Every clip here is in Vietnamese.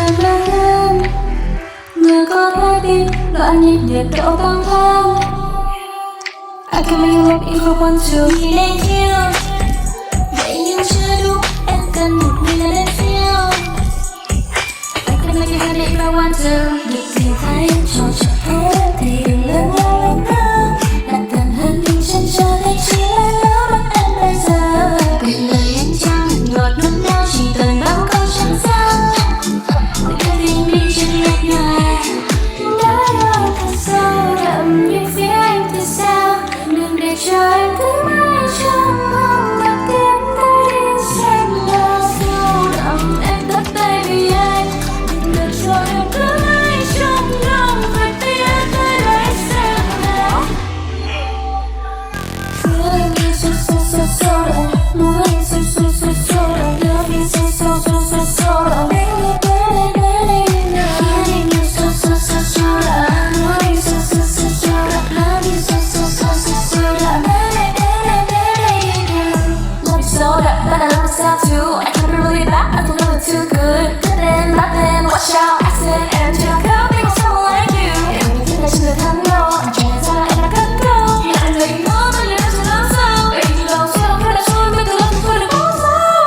em lớn lên. Người có thể biết loạn nhịp nhiệt độ tăng thêm. I can make you love if I want to. Vì nên yêu vậy nhưng chưa đủ, em cần một người là đến siêu. I can make you happy if I want to. Được thì thấy cho hết thì đừng lớn hơn nữa. Đặt gần hơn mình chân cho thấy chỉ là lỡ mất em bây giờ. Từng lời anh trăng ngọt ngấm đau chỉ cần bao câu chẳng sao. Từng tình mình chân nhạt nhòa đã đâu thật sâu đậm như phía anh thì sao. Đừng để cho em cứ mãi trong mong đặt tiến tới đi xem là sâu đậm. Em tất tay vì anh, đừng để cho em cứ mãi trong lòng phải tiến tới đấy xem nào. Feeling you so đậm, muốn anh so đậm, love you so đậm. Feeling you so đậm, muốn anh so đậm, love you so đậm. Love you so đậm, but I love myself too. I can't be really bad, I can love it too good. Good then, bad then, watch out, accident and chưa có biết một someone like you. Em nghĩ là chưa thắng đâu, anh chạy ra em đã cất câu. Vì anh người nói bao nhiêu năm chưa nói sao. Vậy thì đâu sẽ không phải là trôi, mới từ lần tôi được có sao.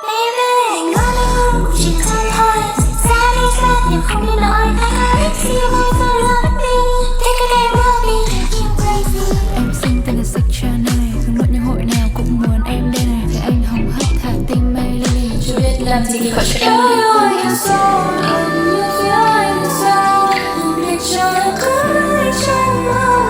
Baby, anh nói đâu cũng chỉ thân thôi. Xa đi xa nhưng không đi nói. I see you going for love me. Take a day, love me, you crazy. Em xinh tên là xích cha này, thường muộn những hội nào cũng muốn em đây này. Thì anh hồng hấp thả tim mây lily. Chưa biết làm gì thì khỏi cho em đi. Yêu sâu đậm như phía anh sao. Đừng để cho em cứ mãi trong mong